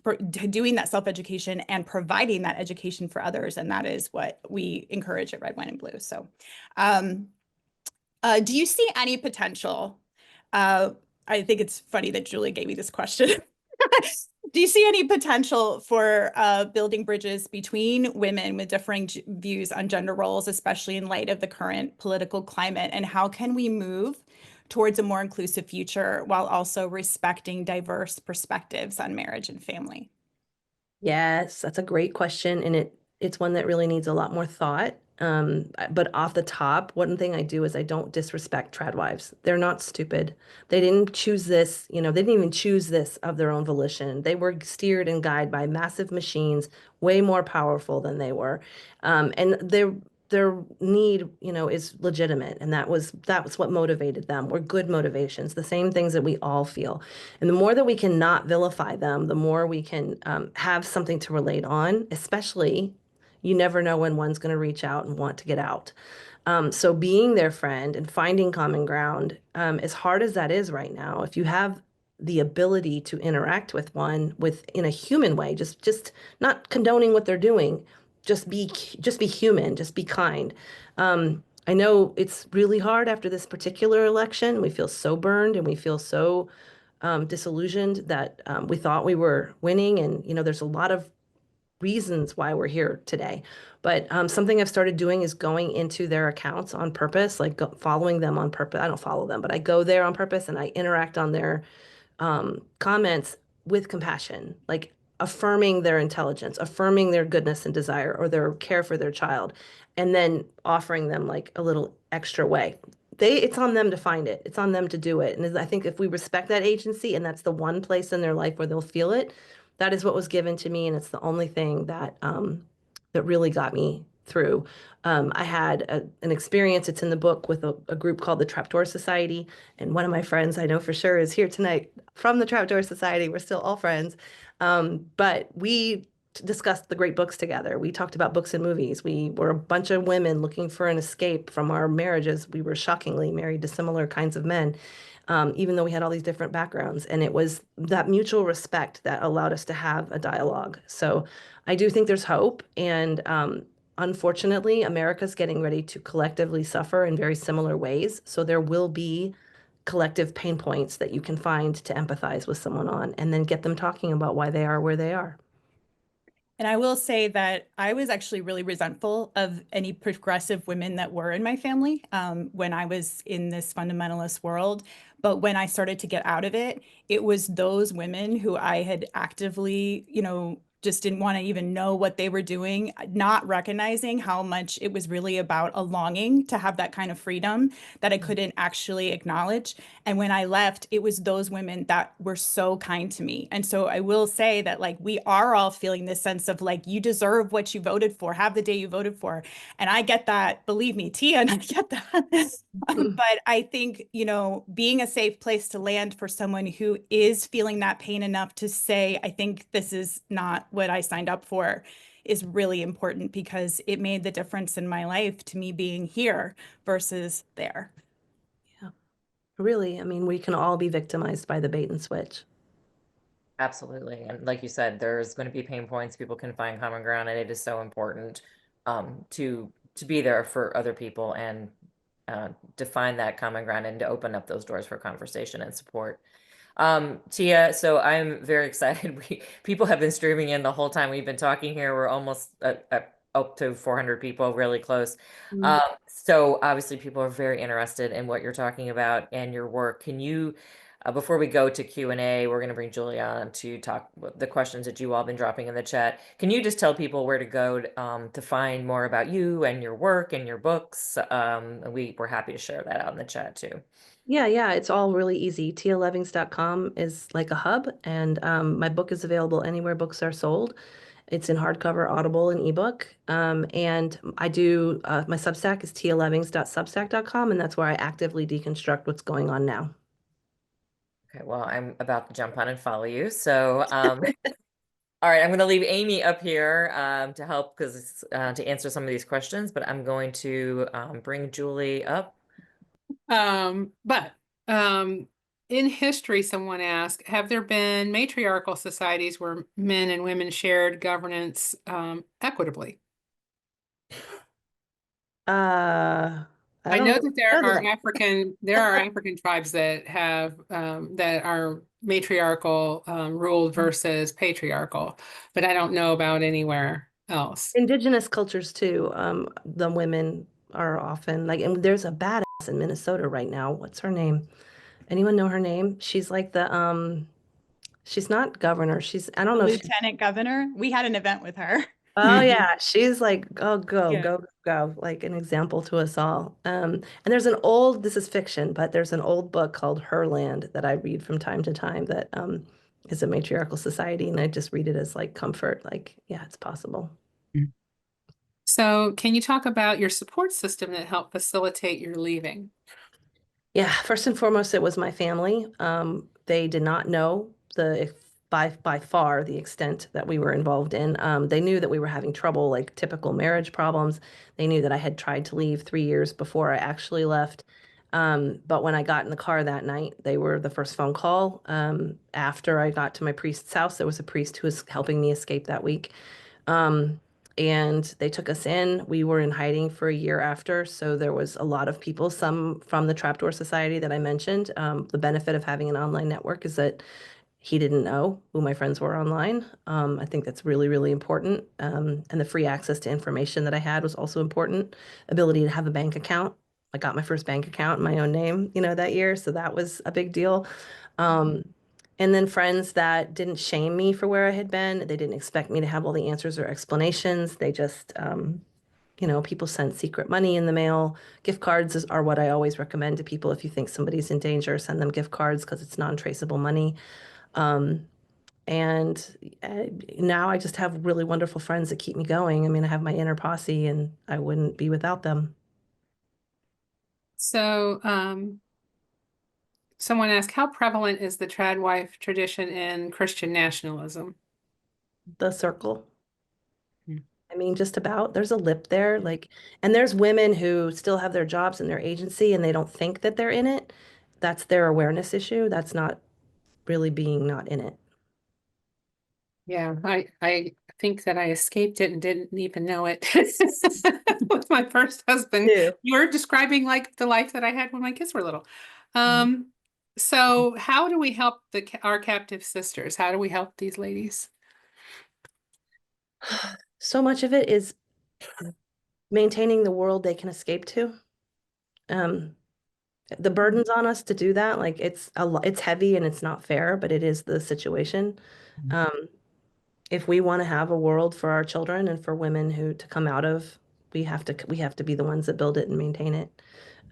doing that self-education and providing that education for others. And that is what we encourage at Red, White, and Blue. So um, do you see any potential? I think it's funny that Julie gave me this question. Do you see any potential for building bridges between women with differing views on gender roles, especially in light of the current political climate? And how can we move towards a more inclusive future while also respecting diverse perspectives on marriage and family? Yes, that's a great question, and it's one that really needs a lot more thought. But off the top, one thing I do is I don't disrespect tradwives. They're not stupid. They didn't choose this, they didn't even choose this of their own volition. They were steered and guided by massive machines, way more powerful than they were. And their need, is legitimate, and that was what motivated them. Were good motivations, the same things that we all feel. And the more that we can not vilify them, the more we can have something to relate on, especially you never know when one's going to reach out and want to get out. So being their friend and finding common ground, as hard as that is right now, if you have the ability to interact with one in a human way, just not condoning what they're doing, just be human, just be kind. I know it's really hard after this particular election. We feel so burned and we feel so disillusioned that we thought we were winning. And, there's a lot of reasons why we're here today. But something I've started doing is going into their accounts on purpose, like following them on purpose. I don't follow them, but I go there on purpose and I interact on their comments with compassion, like affirming their intelligence, affirming their goodness and desire or their care for their child, and then offering them like a little extra way. It's on them to find it. It's on them to do it. And I think if we respect that agency and that's the one place in their life where they'll feel it, that is what was given to me, and it's the only thing that really got me through. I had an experience, it's in the book, with a group called the Trapdoor Society. And one of my friends I know for sure is here tonight from the Trapdoor Society. We're still all friends. But we discussed the great books together. We talked about books and movies. We were a bunch of women looking for an escape from our marriages. We were shockingly married to similar kinds of men, even though we had all these different backgrounds. And it was that mutual respect that allowed us to have a dialogue. So I do think there's hope. And unfortunately, America's getting ready to collectively suffer in very similar ways. So there will be collective pain points that you can find to empathize with someone on and then get them talking about why they are where they are. And I will say that I was actually really resentful of any progressive women that were in my family when I was in this fundamentalist world. But when I started to get out of it, it was those women who I had actively, just didn't want to even know what they were doing, not recognizing how much it was really about a longing to have that kind of freedom that I couldn't actually acknowledge. And when I left, it was those women that were so kind to me. And so I will say that, like, we are all feeling this sense of like, you deserve what you voted for, have the day you voted for. And I get that, believe me, Tia, and I get that. But I think, being a safe place to land for someone who is feeling that pain enough to say, I think this is not what I signed up for, is really important, because it made the difference in my life to me being here versus there. Yeah, really. I mean, we can all be victimized by the bait and switch. Absolutely. And like you said, there's going to be pain points. People can find common ground, and it is so important to be there for other people and to find that common ground and to open up those doors for conversation and support. Tia, so I'm very excited. People have been streaming in the whole time we've been talking here. We're almost up to 400 people, really close. Mhm. So obviously people are very interested in what you're talking about and your work. Can you, before we go to Q&A, we're going to bring Julia on to talk the questions that you all been dropping in the chat. Can you just tell people where to go to find more about you and your work and your books? We're happy to share that out in the chat too. Yeah, it's all really easy. TiaLevings.com is like a hub, and my book is available anywhere books are sold. It's in hardcover, Audible, and ebook. And I do, my Substack is tialevings.substack.com, and that's where I actively deconstruct what's going on now. Okay, well, I'm about to jump on and follow you. So, all right, I'm going to leave Amy up here to help because to answer some of these questions, but I'm going to bring Julie up. But in history, someone asked, have there been matriarchal societies where men and women shared governance equitably? I I don't know know. that there are African tribes that have that are matriarchal ruled versus patriarchal, but I don't know about anywhere else. Indigenous cultures too. The women are often like, and there's a badass in Minnesota right now. What's her name? Anyone know her name? She's like she's not governor. I don't The know if she's, lieutenant governor, we had an event with her. oh yeah, she's like, oh, Yeah. go, like an example to us all. And this is fiction, but there's an old book called Herland that I read from time to time that is a matriarchal society, and I just read it as like comfort, like, yeah, it's possible. So, can you talk about your support system that helped facilitate your leaving? Yeah, first and foremost, it was my family. They did not know by far the extent that we were involved in. They knew that we were having trouble, like typical marriage problems. They knew that I had tried to leave 3 years before I actually left. But when I got in the car that night, they were the first phone call. After I got to my priest's house, there was a priest who was helping me escape that week. Um, and they took us in. We were in hiding for a year after, so there was a lot of people, some from the Trapdoor Society that I mentioned. The benefit of having an online network is that he didn't know who my friends were online. I think that's really, really important. And the free access to information that I had was also important. Ability to have a bank account. I got my first bank account in my own name, that year. So that was a big deal. Um, and then friends that didn't shame me for where I had been. They didn't expect me to have all the answers or explanations. They just, people sent secret money in the mail. Gift cards are what I always recommend to people. If you think somebody's in danger, send them gift cards because it's non-traceable money. Um, and now I just have really wonderful friends that keep me going. I mean, I have my inner posse and I wouldn't be without them. So, someone asked, how prevalent is the tradwife tradition in Christian nationalism? The circle. Hmm. I mean, just about. There's a lip there. And there's women who still have their jobs and their agency and they don't think that they're in it. That's their awareness issue. That's not really being not in it. Yeah, I think that I escaped it and didn't even know it with my first husband. Yeah. You're describing like the life that I had when my kids were little. Um, so how do we help our captive sisters? How do we help these ladies? So much of it is maintaining the world they can escape to. Um, the burden's on us to do that. Like it's heavy and it's not fair, but it is the situation. Um, if we want to have a world for our children and for women who to come out of, we have to be the ones that build it and maintain it.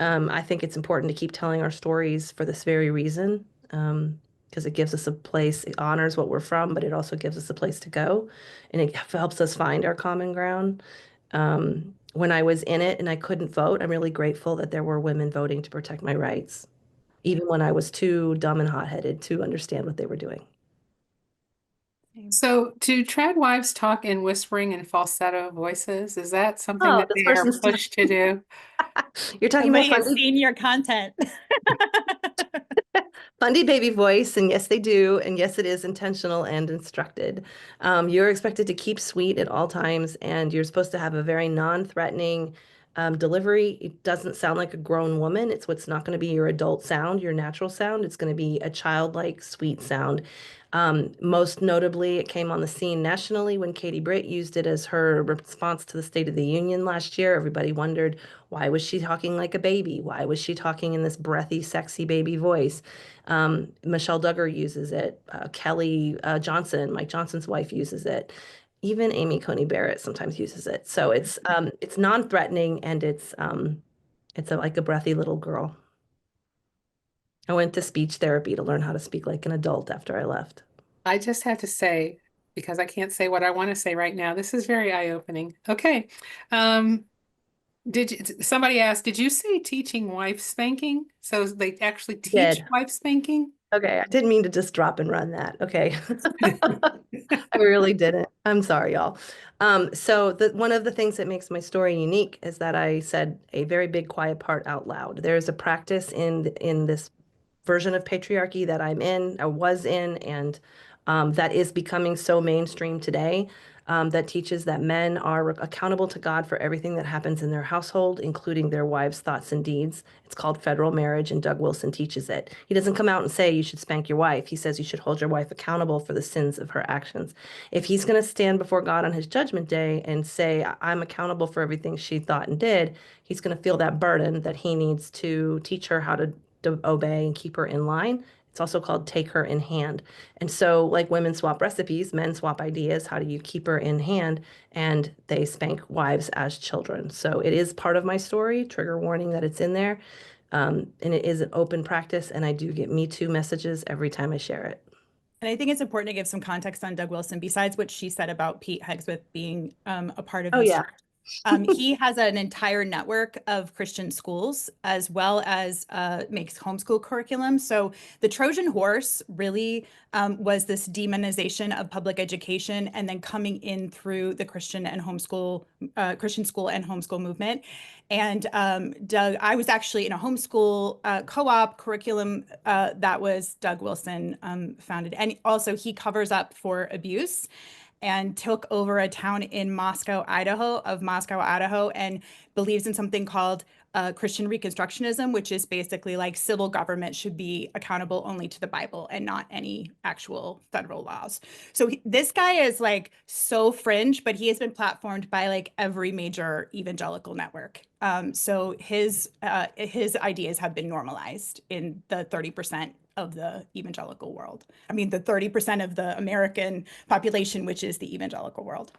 I think it's important to keep telling our stories for this very reason, because it gives us a place, it honors what we're from, but it also gives us a place to go, and it helps us find our common ground. When I was in it and I couldn't vote, I'm really grateful that there were women voting to protect my rights, even when I was too dumb and hot-headed to understand what they were doing. So do tradwives talk in whispering and falsetto voices? Is that something Oh, that this they are person's pushed to do? you're talking about Somebody has Fundy, seen your content. Fundy baby voice, and yes, they do, and yes, it is intentional and instructed. You're expected to keep sweet at all times, and you're supposed to have a very non-threatening delivery. It doesn't sound like a grown woman. It's what's not going to be your adult sound, your natural sound. It's going to be a childlike, sweet sound. Most notably, it came on the scene nationally when Katie Britt used it as her response to the State of the Union last year. Everybody wondered, why was she talking like a baby? Why was she talking in this breathy, sexy baby voice? Michelle Duggar uses it. Kelly Johnson, Mike Johnson's wife, uses it. Even Amy Coney Barrett sometimes uses it. So it's non-threatening and it's like a breathy little girl. I went to speech therapy to learn how to speak like an adult after I left. I just have to say, because I can't say what I want to say right now, this is very eye-opening. Okay. Um, somebody asked, did you say teaching wife spanking? So they actually teach Did. wife spanking? Okay, I didn't mean to just drop and run that. Okay. I really didn't. I'm sorry, y'all. So one of the things that makes my story unique is that I said a very big quiet part out loud. There's a practice in this version of patriarchy that I'm in, I was in, and that is becoming so mainstream today, that teaches that men are accountable to God for everything that happens in their household, including their wives' thoughts and deeds. It's called federal marriage, and Doug Wilson teaches it. He doesn't come out and say you should spank your wife. He says you should hold your wife accountable for the sins of her actions. If he's going to stand before God on his judgment day and say, I'm accountable for everything she thought and did, he's going to feel that burden that he needs to teach her how to obey and keep her in line. It's also called take her in hand. And so, like women swap recipes, men swap ideas. How do you keep her in hand? And they spank wives as children. So it is part of my story. Trigger warning that it's in there. And it is an open practice. And I do get Me Too messages every time I share it. And I think it's important to give some context on Doug Wilson, besides what she said about Pete Hegseth being a part of Oh, his yeah. church. He has an entire network of Christian schools, as well as makes homeschool curriculum. So the Trojan horse really was this demonization of public education, and then coming in through the Christian school and homeschool movement. And Doug, I was actually in a homeschool co-op curriculum that was Doug Wilson founded, and also he covers up for abuse. and took over a town in Moscow, Idaho, and believes in something called Christian Reconstructionism, which is basically like civil government should be accountable only to the Bible and not any actual federal laws. So this guy is like so fringe, but he has been platformed by like every major evangelical network. So his ideas have been normalized in the 30% of the evangelical world. I mean, the 30% of the American population, which is the evangelical world.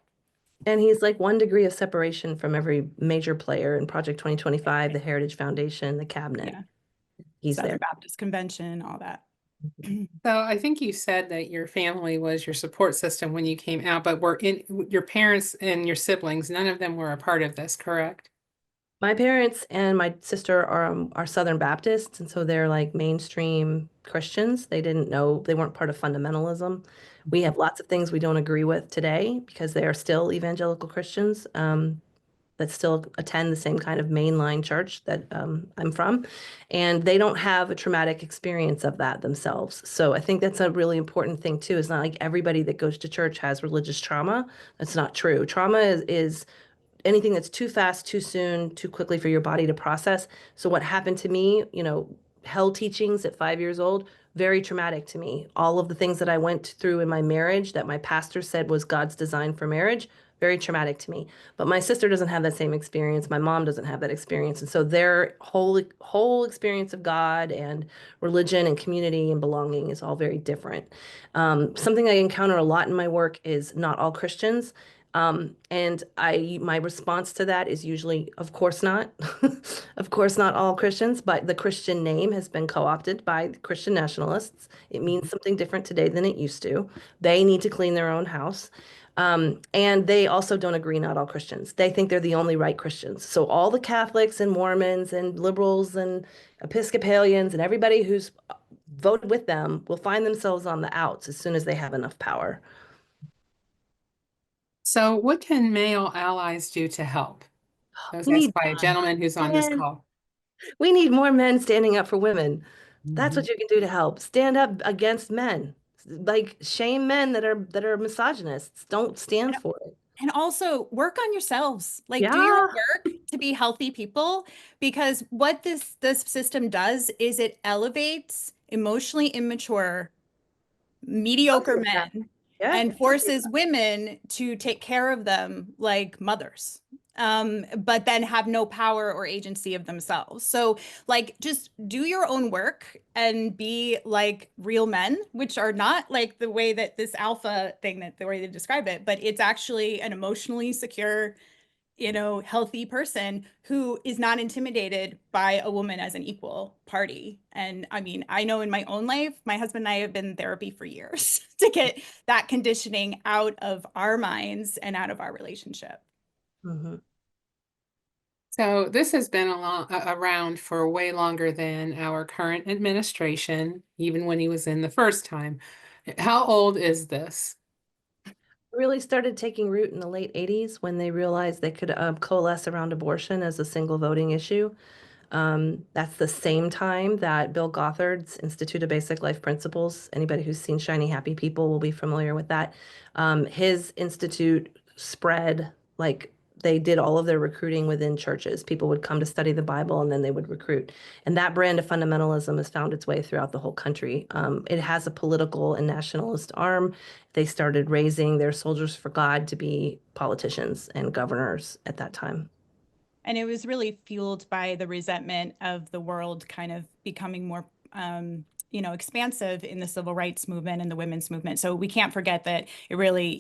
And he's like 1 degree of separation from every major player in Project 2025, the Heritage Foundation, the cabinet. Yeah. He's Southern there. Baptist Convention, all that. So I think you said that your family was your support system when you came out, but were in your parents and your siblings, none of them were a part of this, correct? My parents and my sister are Southern Baptists, and so they're like mainstream Christians. They didn't know, they weren't part of fundamentalism. We have lots of things we don't agree with today because they are still evangelical Christians that still attend the same kind of mainline church that I'm from, and they don't have a traumatic experience of that themselves. So I think that's a really important thing too. It's not like everybody that goes to church has religious trauma. That's not true. Trauma is anything that's too fast, too soon, too quickly for your body to process. So what happened to me, hell teachings at 5 years old, very traumatic to me. All of the things that I went through in my marriage that my pastor said was God's design for marriage, very traumatic to me. But my sister doesn't have that same experience. My mom doesn't have that experience. And so their whole experience of God and religion and community and belonging is all very different. Something I encounter a lot in my work is not all Christians. And my response to that is usually, of course not. Of course not all Christians, but the Christian name has been co-opted by the Christian nationalists. It means something different today than it used to. They need to clean their own house. And they also don't agree, not all Christians. They think they're the only right Christians. So all the Catholics and Mormons and liberals and Episcopalians and everybody who's voted with them will find themselves on the outs as soon as they have enough power. So what can male allies do to help? That was We asked need by a gentleman who's on this men. call. We need more men standing up for women. That's Mhm. what you can do to help. Stand up against men. Like shame men that are misogynists. Don't stand for it. And also work on yourselves. Like do your Yeah. work to be healthy people, because what this system does is it elevates emotionally immature, mediocre men Yeah. and forces women to take care of them like mothers. But then have no power or agency of themselves. So, like, just do your own work and be like real men, which are not like the way that this alpha thing, that the way they describe it, but it's actually an emotionally secure, healthy person who is not intimidated by a woman as an equal party. And I mean, I know in my own life, my husband and I have been in therapy for years to get that conditioning out of our minds and out of our relationship. Mhm. So this has been around for way longer than our current administration, even when he was in the first time. How old is this? Really started taking root in the late 80s when they realized they could coalesce around abortion as a single voting issue. That's the same time that Bill Gothard's Institute of Basic Life Principles, anybody who's seen Shiny Happy People will be familiar with that. His institute spread, like they did all of their recruiting within churches. People would come to study the Bible and then they would recruit. And that brand of fundamentalism has found its way throughout the whole country. It has a political and nationalist arm. They started raising their soldiers for God to be politicians and governors at that time. And it was really fueled by the resentment of the world kind of becoming more, expansive in the civil rights movement and the women's movement. So we can't forget that it really,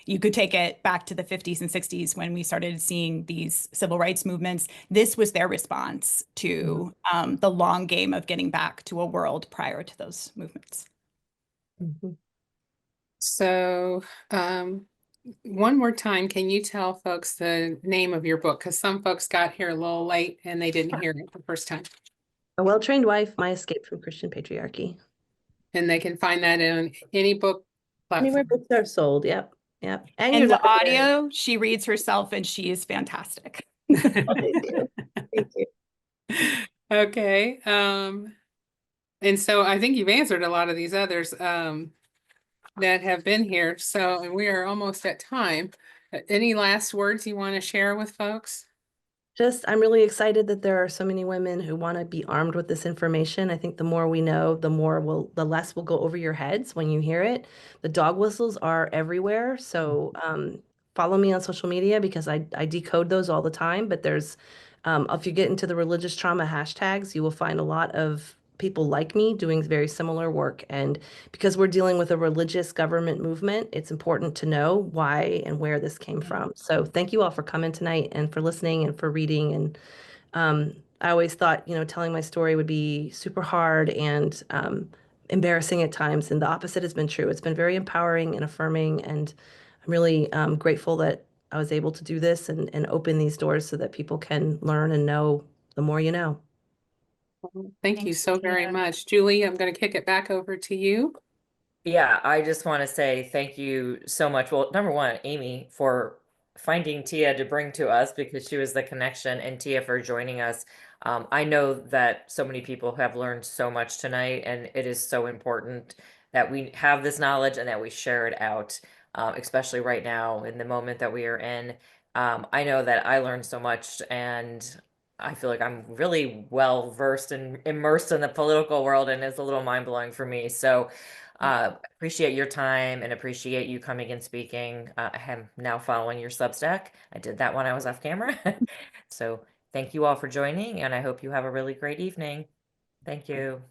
you could take it back to the 50s and 60s when we started seeing these civil rights movements. This was their response to the long game of getting back to a world prior to those movements. Mhm. So, one more time, can you tell folks the name of your book? Because some folks got here a little late and they didn't hear it the first time. A Well-Trained Wife, My Escape from Christian Patriarchy. And they can find that in any book Anywhere platform. books are sold. Yep. Yep. And your And the library. audio, she reads herself and she is fantastic. Oh, thank you. Thank you. Okay. And so I think you've answered a lot of these others. that have been here. So, and we are almost at time. Any last words you want to share with folks? Just, I'm really excited that there are so many women who want to be armed with this information. I think the more we know, the less will go over your heads when you hear it. The dog whistles are everywhere. So follow me on social media because I decode those all the time. But if you get into the religious trauma hashtags, you will find a lot of people like me doing very similar work. And because we're dealing with a religious government movement, it's important to know why and where this came from. So thank you all for coming tonight and for listening and for reading. And I always thought, telling my story would be super hard and embarrassing at times. And the opposite has been true. It's been very empowering and affirming. And I'm really grateful that I was able to do this and open these doors so that people can learn and know the more you know. Thank you Thanks, so very Tia. much. Julie, I'm going to kick it back over to you. Yeah, I just want to say thank you so much. Well, number one, Amy, for finding Tia to bring to us because she was the connection, and Tia for joining us. I know that so many people have learned so much tonight, and it is so important that we have this knowledge and that we share it out, especially right now in the moment that we are in. I know that I learned so much, and I feel like I'm really well versed and immersed in the political world, and it's a little mind blowing for me. So, appreciate your time and appreciate you coming and speaking. I am now following your Substack. I did that when I was off camera. So thank you all for joining, and I hope you have a really great evening. Thank you.